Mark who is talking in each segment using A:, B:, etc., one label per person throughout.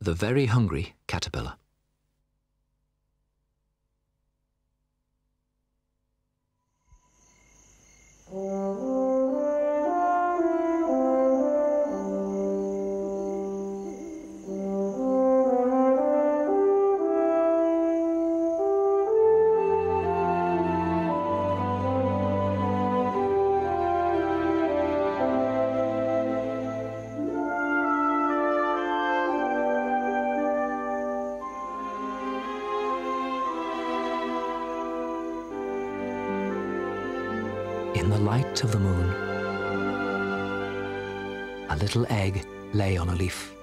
A: The Very Hungry Caterpillar. In the light of the moon, a little egg lay on a leaf.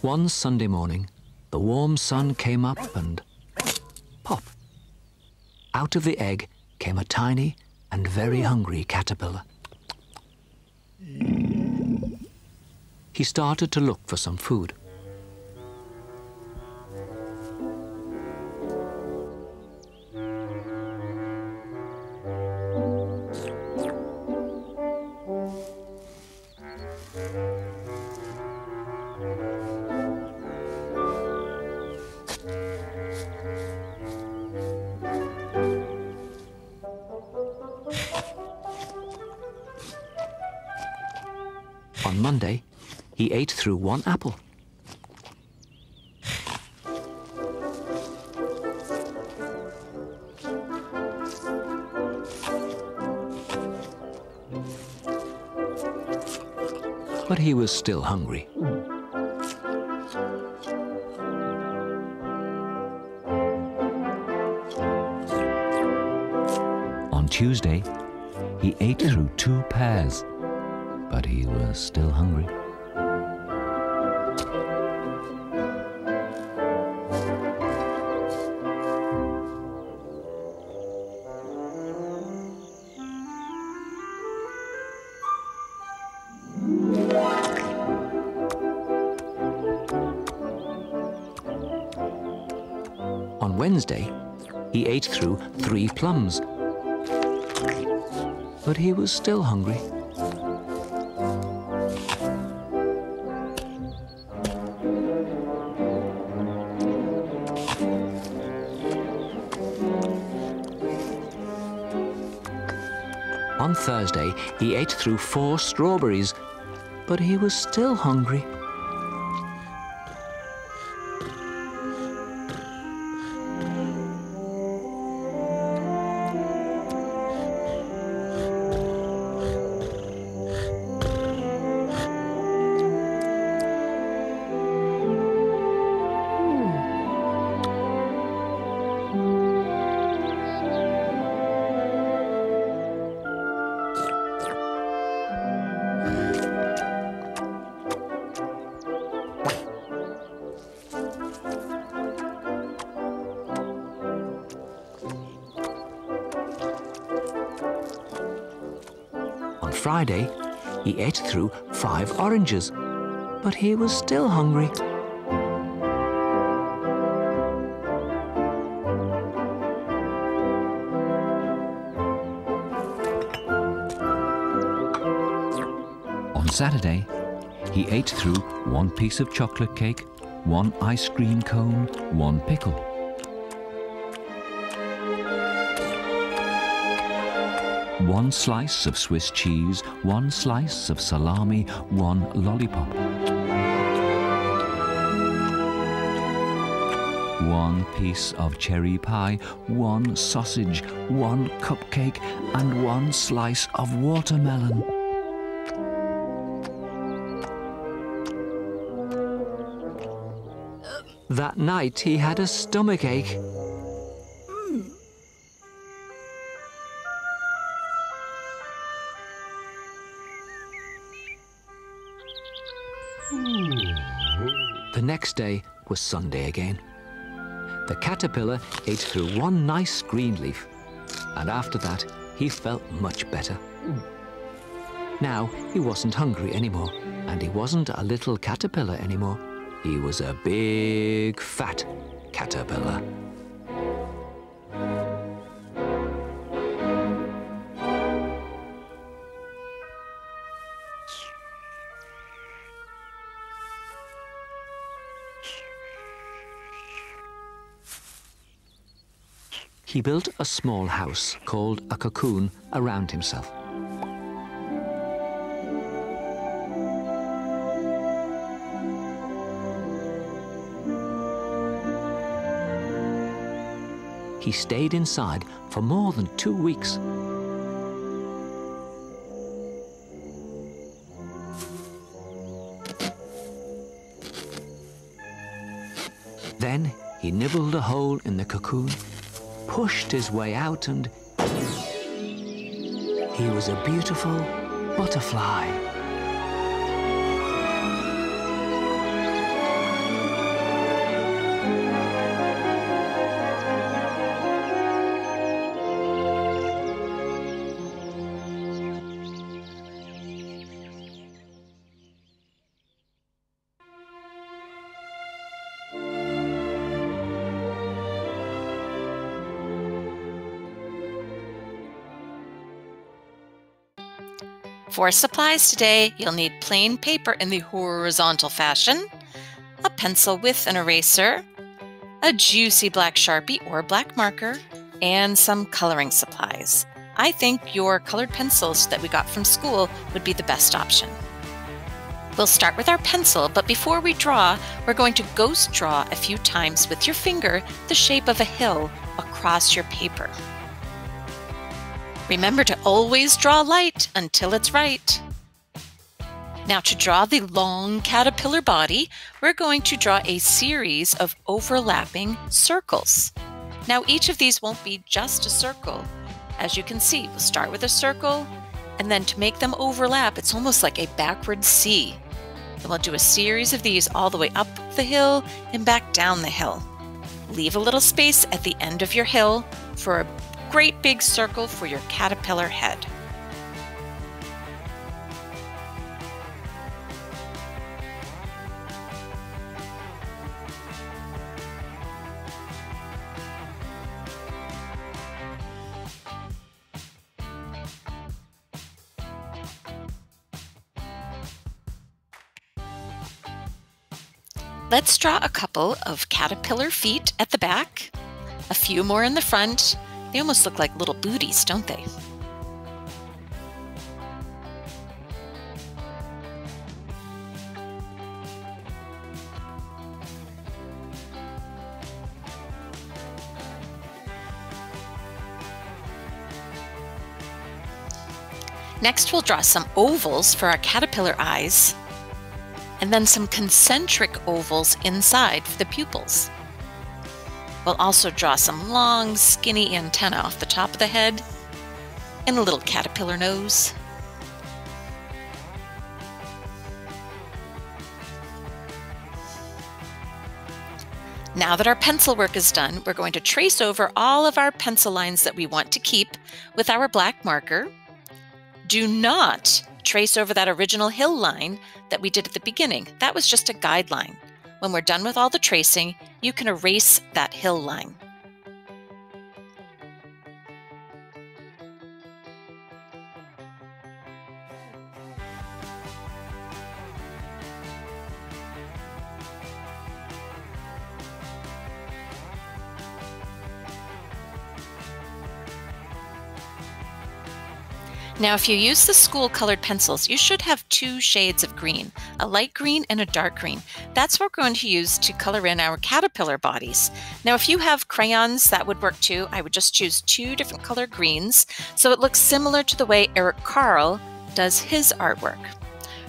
A: One Sunday morning, the warm sun came up and pop! Out of the egg came a tiny and very hungry caterpillar. He started to look for some food. On Monday, he ate through one apple. But he was still hungry.
B: On Tuesday, he ate through 2 pears. But he was still hungry.
A: On Wednesday, he ate through 3 plums. But he was still hungry. On Thursday, he ate through 4 strawberries, but he was still hungry. On Friday, he ate through 5 oranges, but he was still hungry.
B: On Saturday, he ate through 1 piece of chocolate cake, 1 ice cream cone, 1 pickle. One slice of Swiss cheese, 1 slice of salami, 1 lollipop. 1 piece of cherry pie, 1 sausage, 1 cupcake, and 1 slice of watermelon.
A: That night, he had a stomachache. The next day was Sunday again. The caterpillar ate through 1 nice green leaf, and after that he felt much better. Now he wasn't hungry anymore, and he wasn't a little caterpillar anymore. He was a big, fat caterpillar. He built a small house called a cocoon around himself. He stayed inside for more than 2 weeks. Then he nibbled a hole in the cocoon, pushed his way out, and he was a beautiful butterfly.
C: For supplies today, you'll need plain paper in the horizontal fashion, a pencil with an eraser, a juicy black Sharpie or black marker, and some coloring supplies. I think your colored pencils that we got from school would be the best option. We'll start with our pencil, but before we draw, we're going to ghost draw a few times with your finger the shape of a hill across your paper. Remember to always draw light until it's right. Now to draw the long caterpillar body, we're going to draw a series of overlapping circles. Now each of these won't be just a circle. As you can see, we'll start with a circle, and then to make them overlap, it's almost like a backward C. Then we'll do a series of these all the way up the hill and back down the hill. Leave a little space at the end of your hill for a great big circle for your caterpillar head. Let's draw a couple of caterpillar feet at the back, a few more in the front. They almost look like little booties, don't they? Next, we'll draw some ovals for our caterpillar eyes, and then some concentric ovals inside for the pupils. We'll also draw some long, skinny antennae off the top of the head and a little caterpillar nose. Now that our pencil work is done, we're going to trace over all of our pencil lines that we want to keep with our black marker. Do not trace over that original hill line that we did at the beginning. That was just a guideline. When we're done with all the tracing, you can erase that hill line. Now, if you use the school colored pencils, you should have 2 shades of green, a light green and a dark green. That's what we're going to use to color in our caterpillar bodies. Now, if you have crayons, that would work too. I would just choose 2 different color greens so it looks similar to the way Carle does his artwork.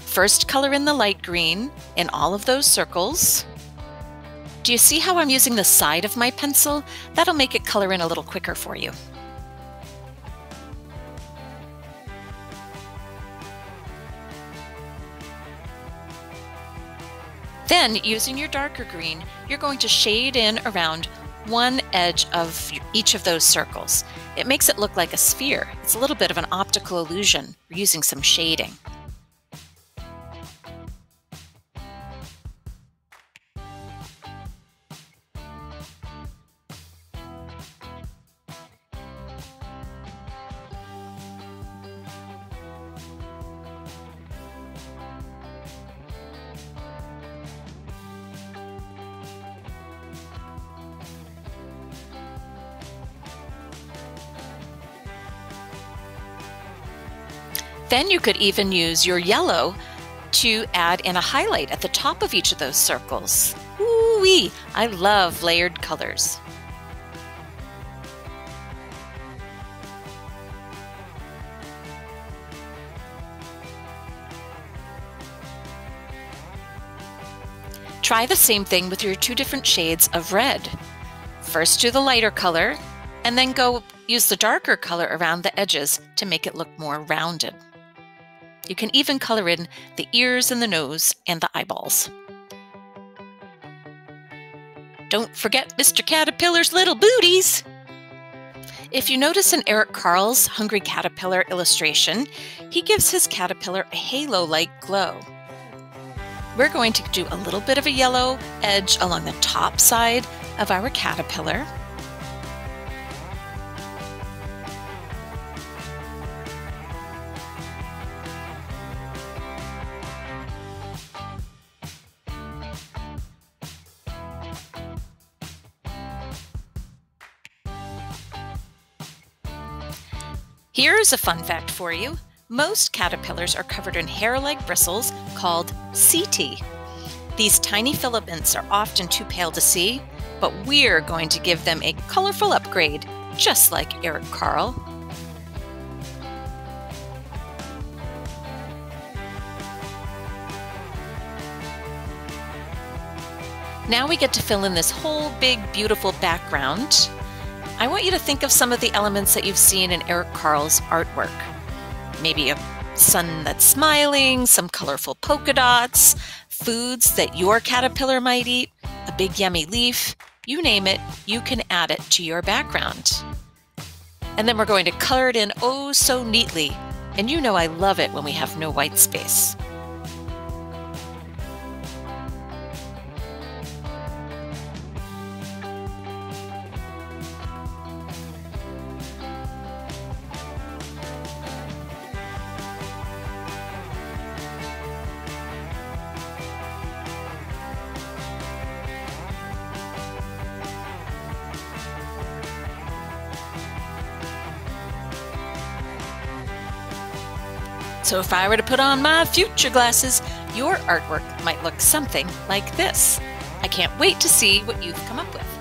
C: First, color in the light green in all of those circles. Do you see how I'm using the side of my pencil? That'll make it color in a little quicker for you. Then, using your darker green, you're going to shade in around one edge of each of those circles. It makes it look like a sphere. It's a little bit of an optical illusion. We're using some shading. Then you could even use your yellow to add in a highlight at the top of each of those circles. Ooh-wee! I love layered colors. Try the same thing with your 2 different shades of red. First do the lighter color, and then go use the darker color around the edges to make it look more rounded. You can even color in the ears and the nose and the eyeballs. Don't forget Mr. Caterpillar's little booties! If you notice in Eric Carle's Hungry Caterpillar illustration, he gives his caterpillar a halo-like glow. We're going to do a little bit of a yellow edge along the top side of our caterpillar. Here's a fun fact for you. Most caterpillars are covered in hair-like bristles called setae. These tiny filaments are often too pale to see, but we're going to give them a colorful upgrade, just like Eric Carle. Now we get to fill in this whole big, beautiful background. I want you to think of some of the elements that you've seen in Eric Carle's artwork. Maybe a sun that's smiling, some colorful polka dots, foods that your caterpillar might eat, a big yummy leaf. You name it, you can add it to your background. And then we're going to color it in oh so neatly. And you know I love it when we have no white space. So if I were to put on my future glasses, your artwork might look something like this. I can't wait to see what you've come up with.